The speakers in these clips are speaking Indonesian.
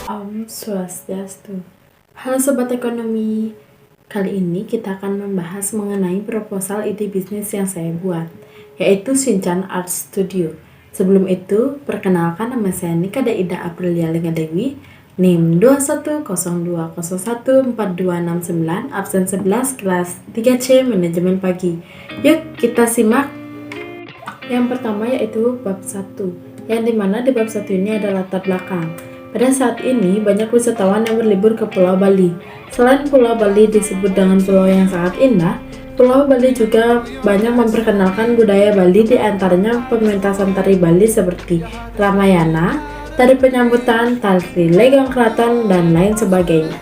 Om Swastiastu. Halo Sobat Ekonomi, kali ini kita akan membahas mengenai proposal ide bisnis yang saya buat, yaitu Shinchan Art Studio. Sebelum itu, perkenalkan nama saya Nika Daida Aprilia Lengadewi, NIM 2102014269, absen 11, kelas 3C Manajemen Pagi. Yuk kita simak. Yang pertama yaitu bab 1, yang dimana di bab 1 ini ada latar belakang. Pada saat ini, banyak wisatawan yang berlibur ke Pulau Bali. Selain Pulau Bali disebut dengan pulau yang sangat indah, Pulau Bali juga banyak memperkenalkan budaya Bali, di antaranya pementasan tari Bali seperti Ramayana, tari penyambutan, tari legong keraton, dan lain sebagainya.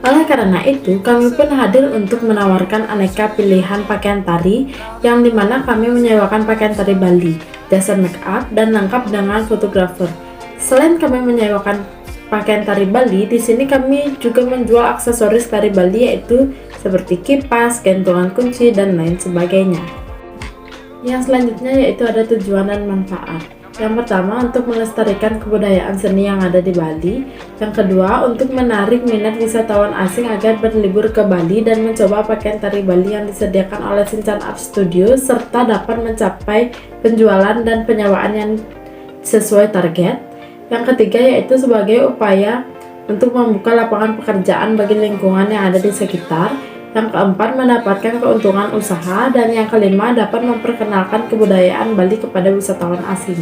Oleh karena itu, kami pun hadir untuk menawarkan aneka pilihan pakaian tari, yang dimana kami menyewakan pakaian tari Bali, jasa make up, dan lengkap dengan fotografer. Selain kami menyewakan pakaian tari Bali, di sini kami juga menjual aksesoris tari Bali, yaitu seperti kipas, gantungan kunci, dan lain sebagainya. Yang selanjutnya yaitu ada tujuan dan manfaat. Yang pertama, untuk melestarikan kebudayaan seni yang ada di Bali. Yang kedua, untuk menarik minat wisatawan asing agar berlibur ke Bali dan mencoba pakaian tari Bali yang disediakan oleh Shinchan Art Studio, serta dapat mencapai penjualan dan penyewaan yang sesuai target. Yang ketiga yaitu sebagai upaya untuk membuka lapangan pekerjaan bagi lingkungan yang ada di sekitar. Yang keempat, mendapatkan keuntungan usaha. Dan yang kelima, dapat memperkenalkan kebudayaan Bali kepada wisatawan asing.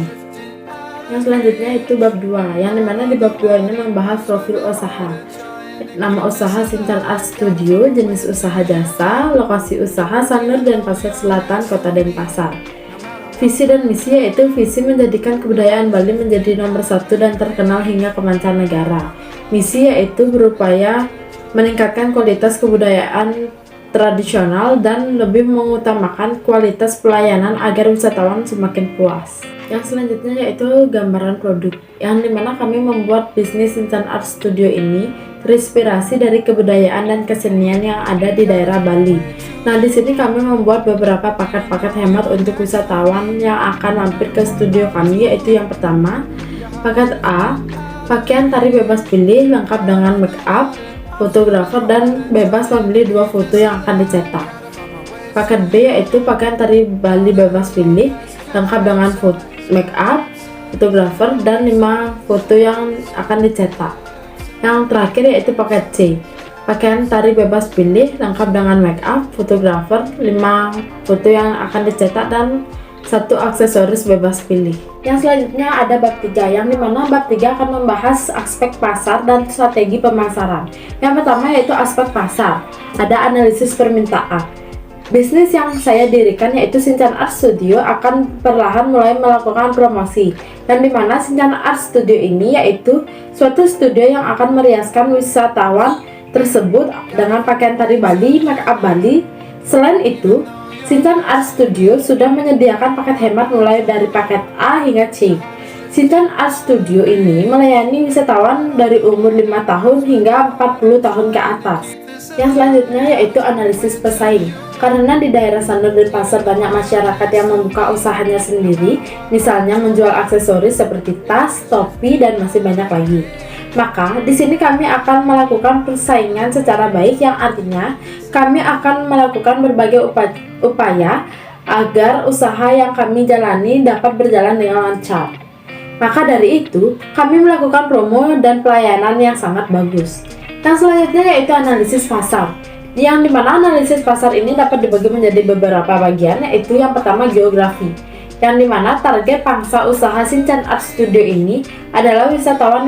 Yang selanjutnya itu bab 2, yang dimana di bab 2 ini membahas profil usaha. Nama usaha Shinchan Art Studio, jenis usaha jasa, lokasi usaha Sanur dan Pasir Selatan, Kota Denpasar. Visi dan misi yaitu visi menjadikan kebudayaan Bali menjadi nomor 1 dan terkenal hingga ke mancanegara. Misi yaitu berupaya meningkatkan kualitas kebudayaan tradisional dan lebih mengutamakan kualitas pelayanan agar wisatawan semakin puas. Yang selanjutnya yaitu gambaran produk, yang dimana kami membuat bisnis Shinchan Art Studio ini terinspirasi dari kebudayaan dan kesenian yang ada di daerah Bali. Nah, di sini kami membuat beberapa paket-paket hemat untuk wisatawan yang akan mampir ke studio kami, yaitu yang pertama, paket A, pakaian tari bebas pilih lengkap dengan make up, fotografer, dan bebas membeli 2 foto yang akan dicetak. Paket B yaitu pakaian tari Bali bebas pilih lengkap dengan make up, fotografer, dan 5 foto yang akan dicetak. Yang terakhir yaitu paket C, pakaian tari bebas pilih lengkap dengan make up, fotografer, 5 foto yang akan dicetak, dan 1 aksesoris bebas pilih. Yang selanjutnya ada bab 3, yang dimana bab 3 akan membahas aspek pasar dan strategi pemasaran. Yang pertama yaitu aspek pasar, ada analisis permintaan. Bisnis yang saya dirikan yaitu Shinchan Art Studio akan perlahan mulai melakukan promosi, yang dimana Shinchan Art Studio ini yaitu suatu studio yang akan meriaskan wisatawan tersebut dengan pakaian tari Bali, make up Bali. Selain itu, Shinchan Art Studio sudah menyediakan paket hemat mulai dari paket A hingga C. Shinchan Art Studio ini melayani wisatawan dari umur 5 tahun hingga 40 tahun ke atas. Yang selanjutnya yaitu analisis pesaing. Karena di daerah Sanur dan Pasar banyak masyarakat yang membuka usahanya sendiri, misalnya menjual aksesoris seperti tas, topi, dan masih banyak lagi. Maka di sini kami akan melakukan persaingan secara baik, yang artinya kami akan melakukan berbagai upaya agar usaha yang kami jalani dapat berjalan dengan lancar. Maka dari itu, kami melakukan promo dan pelayanan yang sangat bagus. Yang selanjutnya yaitu analisis pasar, yang dimana analisis pasar ini dapat dibagi menjadi beberapa bagian, yaitu yang pertama geografi, yang dimana target pangsa usaha Shinchan Art Studio ini adalah wisatawan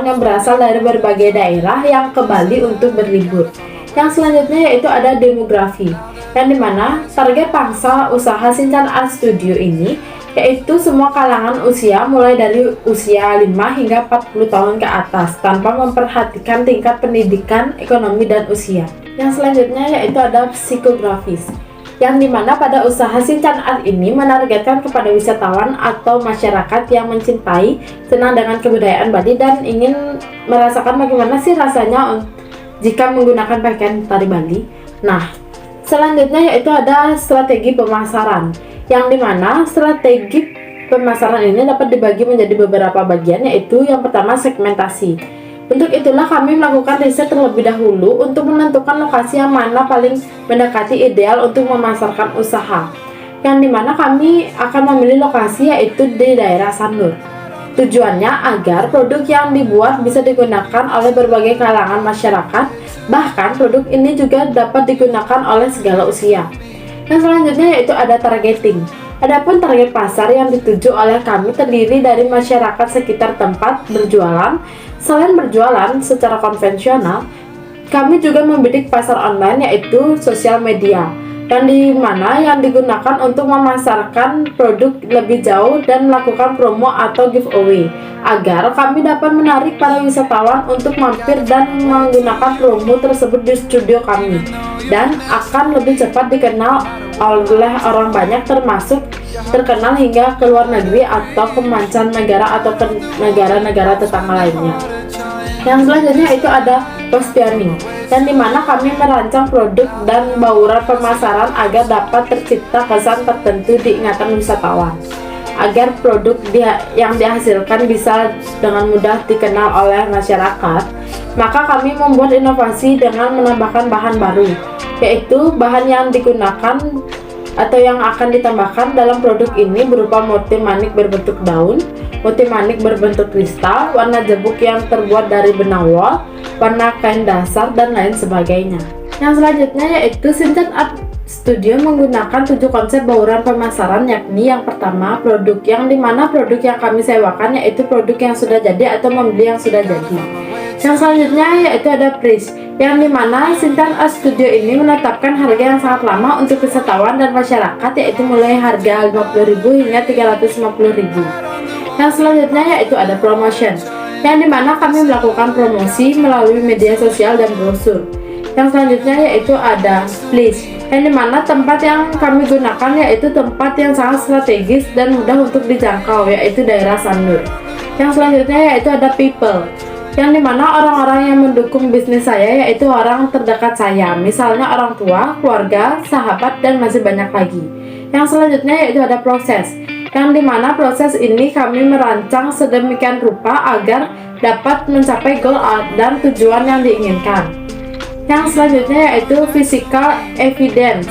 yang berasal dari berbagai daerah yang ke Bali untuk berlibur. Yang selanjutnya yaitu ada demografi, yang dimana target pangsa usaha Shinchan Art Studio ini yaitu semua kalangan usia mulai dari usia 5 hingga 40 tahun ke atas, tanpa memperhatikan tingkat pendidikan, ekonomi, dan usia. Yang selanjutnya yaitu ada psikografis, yang dimana pada usaha Shinchan Art ini menargetkan kepada wisatawan atau masyarakat yang mencintai, senang dengan kebudayaan Bali, dan ingin merasakan bagaimana sih rasanya jika menggunakan pakaian tari Bali. Nah, selanjutnya yaitu ada strategi pemasaran, yang dimana strategi pemasaran ini dapat dibagi menjadi beberapa bagian, yaitu yang pertama segmentasi. Untuk itulah kami melakukan riset terlebih dahulu untuk menentukan lokasi yang mana paling mendekati ideal untuk memasarkan usaha, yang dimana kami akan memilih lokasi yaitu di daerah Sanur. Tujuannya agar produk yang dibuat bisa digunakan oleh berbagai kalangan masyarakat, bahkan produk ini juga dapat digunakan oleh segala usia. Yang selanjutnya yaitu ada targeting. Adapun target pasar yang dituju oleh kami terdiri dari masyarakat sekitar tempat berjualan. Selain berjualan secara konvensional, kami juga membidik pasar online yaitu sosial media, dan di mana yang digunakan untuk memasarkan produk lebih jauh dan melakukan promo atau giveaway agar kami dapat menarik para wisatawan untuk mampir dan menggunakan promo tersebut di studio kami, dan akan lebih cepat dikenal oleh orang banyak, termasuk terkenal hingga ke luar negeri atau ke mancanegara atau ke negara-negara tetangga lainnya. Yang selanjutnya itu ada positioning, dan dimana kami merancang produk dan bauran pemasaran agar dapat tercipta kesan tertentu di ingatan wisatawan, agar produk yang dihasilkan bisa dengan mudah dikenal oleh masyarakat. Maka kami membuat inovasi dengan menambahkan bahan baru, yaitu bahan yang digunakan atau yang akan ditambahkan dalam produk ini berupa motif manik berbentuk daun, motif manik berbentuk kristal, warna jebuk yang terbuat dari benang wol, warna kain dasar, dan lain sebagainya. Yang selanjutnya yaitu Sinten Art Studio menggunakan 7 konsep bauran pemasaran, yakni yang pertama produk, yang dimana produk yang kami sewakan yaitu produk yang sudah jadi atau membeli yang sudah jadi. Yang selanjutnya yaitu ada price, yang dimana Sinten Art Studio ini menetapkan harga yang sangat lama untuk wisatawan dan masyarakat, yaitu mulai harga 50.000 hingga 350.000. Yang selanjutnya yaitu ada promotion, yang dimana kami melakukan promosi melalui media sosial dan brosur. Yang selanjutnya yaitu ada place, yang dimana tempat yang kami gunakan yaitu tempat yang sangat strategis dan mudah untuk dijangkau, yaitu daerah Sanur. Yang selanjutnya yaitu ada people, yang dimana orang-orang yang mendukung bisnis saya yaitu orang terdekat saya, misalnya orang tua, keluarga, sahabat, dan masih banyak lagi. Yang selanjutnya yaitu ada proses, yang dimana proses ini kami merancang sedemikian rupa agar dapat mencapai goal dan tujuan yang diinginkan. Yang selanjutnya yaitu physical evidence,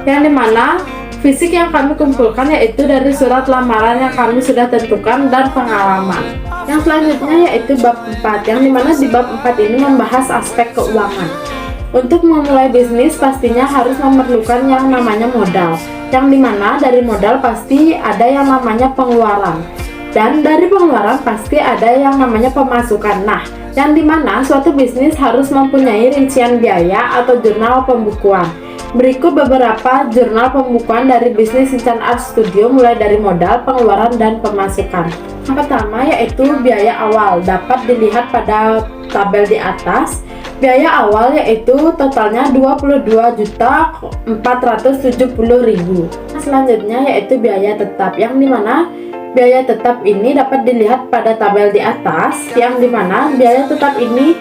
yang dimana fisik yang kami kumpulkan yaitu dari surat lamaran yang kami sudah tentukan dan pengalaman. Yang selanjutnya yaitu bab 4, yang dimana di bab 4 ini membahas aspek keuangan. Untuk memulai bisnis pastinya harus memerlukan yang namanya modal, yang dimana dari modal pasti ada yang namanya pengeluaran, dan dari pengeluaran pasti ada yang namanya pemasukan. Nah, yang dimana suatu bisnis harus mempunyai rincian biaya atau jurnal pembukuan. Berikut beberapa jurnal pembukuan dari bisnis Sinten Art Studio mulai dari modal, pengeluaran, dan pemasukan. Yang pertama yaitu biaya awal, dapat dilihat pada tabel di atas. Biaya awal yaitu totalnya 22.470.000. Selanjutnya yaitu biaya tetap, yang dimana biaya tetap ini dapat dilihat pada tabel di atas, yang dimana biaya tetap ini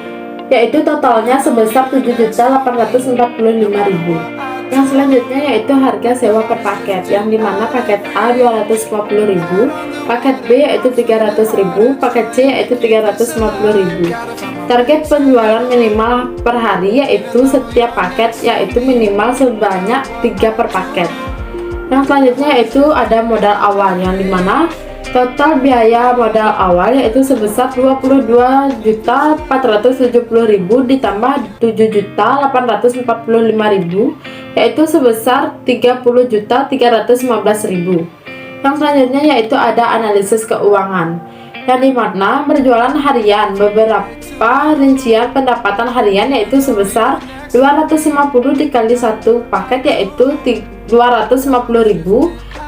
yaitu totalnya sebesar 7.845.000. Yang selanjutnya yaitu harga sewa per paket, yang dimana paket A 250.000, paket B yaitu 300.000, paket C yaitu 350.000. Target penjualan minimal per hari yaitu setiap paket yaitu minimal sebanyak 3 per paket. Yang selanjutnya yaitu ada modal awal, yang dimana total biaya modal awal yaitu sebesar 22.470.000 ditambah 7.845.000 yaitu sebesar 30.315.000. Yang selanjutnya yaitu ada analisis keuangan, yang dimana berjualan harian, beberapa rincian pendapatan harian yaitu sebesar 250 dikali 1 paket yaitu 250.000,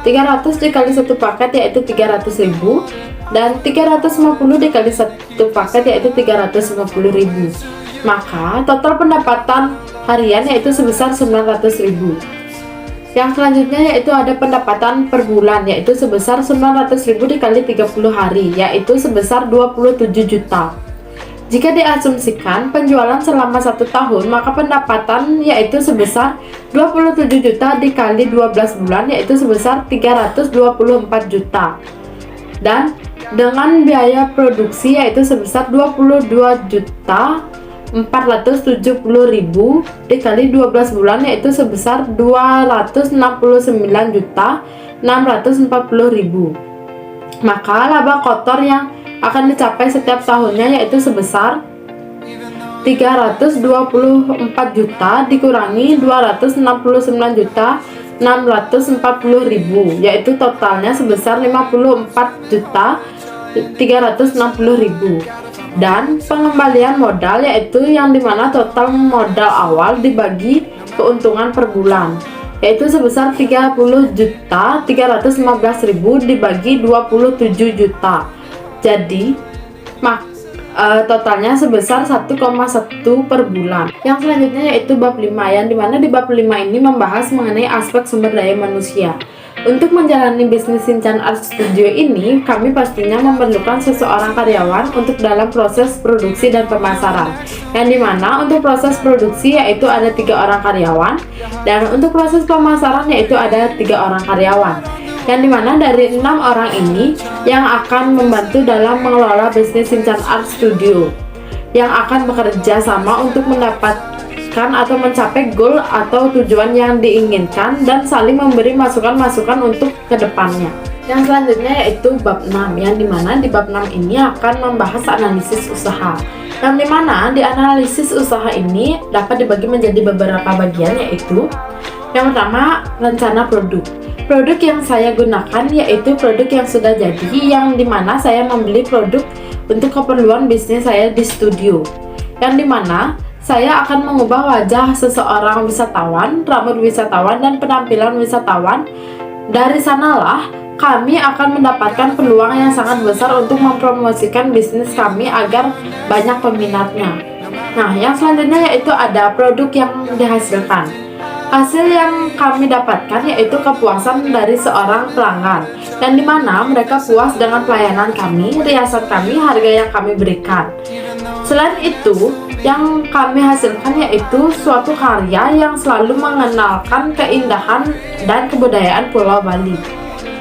300 dikali 1 paket yaitu 300.000, dan 350 dikali 1 paket yaitu 350.000. Maka total pendapatan harian yaitu sebesar 900.000. Yang selanjutnya yaitu ada pendapatan per bulan yaitu sebesar 900.000 dikali 30 hari yaitu sebesar 27 juta. Jika diasumsikan penjualan selama 1 tahun, maka pendapatan yaitu sebesar 27 juta dikali 12 bulan yaitu sebesar 324 juta. dan dengan biaya produksi yaitu sebesar 22.470.000 dikali 12 bulan yaitu sebesar 269.640.000. Maka laba kotor yang akan dicapai setiap tahunnya yaitu sebesar 324 juta dikurangi 269.640.000 yaitu totalnya sebesar 54.360.000. Dan pengembalian modal yaitu yang dimana total modal awal dibagi keuntungan per bulan yaitu sebesar 30.315.000 dibagi 27 juta. Jadi totalnya sebesar 1,1 per bulan. Yang selanjutnya yaitu bab 5, yang dimana di bab 5 ini membahas mengenai aspek sumber daya manusia. Untuk menjalani bisnis Shinchan Art Studio ini, kami pastinya memerlukan seseorang karyawan untuk dalam proses produksi dan pemasaran. Yang dimana untuk proses produksi yaitu ada 3 orang karyawan, dan untuk proses pemasaran yaitu ada 3 orang karyawan. Yang dimana dari 6 orang ini yang akan membantu dalam mengelola bisnis Shinchan Art Studio, yang akan bekerja sama untuk mendapatkan atau mencapai goal atau tujuan yang diinginkan dan saling memberi masukan-masukan untuk kedepannya. Yang selanjutnya yaitu bab 6, yang dimana di bab 6 ini akan membahas analisis usaha, yang dimana di analisis usaha ini dapat dibagi menjadi beberapa bagian, yaitu yang pertama rencana produk. Produk yang saya gunakan yaitu produk yang sudah jadi, yang dimana saya membeli produk untuk keperluan bisnis saya di studio, yang dimana saya akan mengubah wajah seseorang wisatawan, rambut wisatawan, dan penampilan wisatawan. Dari sanalah kami akan mendapatkan peluang yang sangat besar untuk mempromosikan bisnis kami agar banyak peminatnya. Nah, yang selanjutnya yaitu ada produk yang dihasilkan. Hasil yang kami dapatkan yaitu kepuasan dari seorang pelanggan, dan dimana mereka puas dengan pelayanan kami, riasan kami, harga yang kami berikan. Selain itu, yang kami hasilkan yaitu suatu karya yang selalu mengenalkan keindahan dan kebudayaan Pulau Bali.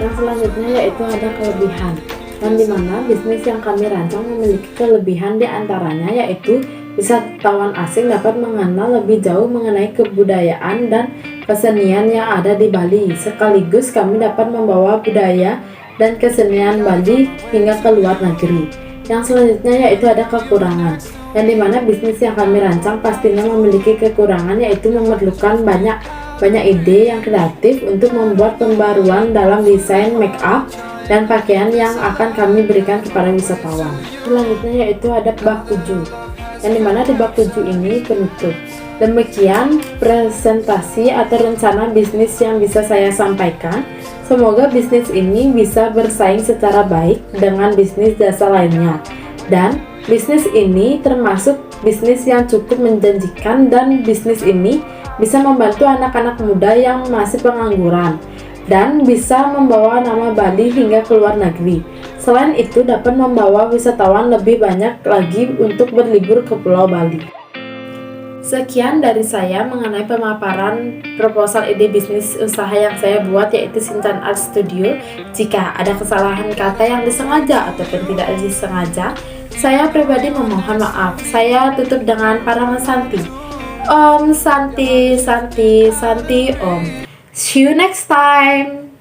Yang selanjutnya yaitu ada kelebihan, yang dimana bisnis yang kami rancang memiliki kelebihan diantaranya yaitu wisatawan asing dapat mengenal lebih jauh mengenai kebudayaan dan kesenian yang ada di Bali, sekaligus kami dapat membawa budaya dan kesenian Bali hingga ke luar negeri. Yang selanjutnya yaitu ada kekurangan, yang dimana bisnis yang kami rancang pastinya memiliki kekurangan, yaitu memerlukan banyak ide yang kreatif untuk membuat pembaruan dalam desain make up dan pakaian yang akan kami berikan kepada wisatawan. Selanjutnya yaitu ada bab 7, yang dimana di bab 7 ini penutup. Demikian presentasi atau rencana bisnis yang bisa saya sampaikan. Semoga bisnis ini bisa bersaing secara baik dengan bisnis jasa lainnya, dan bisnis ini termasuk bisnis yang cukup menjanjikan, dan bisnis ini bisa membantu anak-anak muda yang masih pengangguran dan bisa membawa nama Bali hingga ke luar negeri. Selain itu dapat membawa wisatawan lebih banyak lagi untuk berlibur ke Pulau Bali. Sekian dari saya mengenai pemaparan proposal ide bisnis usaha yang saya buat, yaitu Shinchan Art Studio. Jika ada kesalahan kata yang disengaja ataupun tidak disengaja, saya pribadi memohon maaf. Saya tutup dengan Parama Santi. Om Santi Santi Santi Om. See you next time.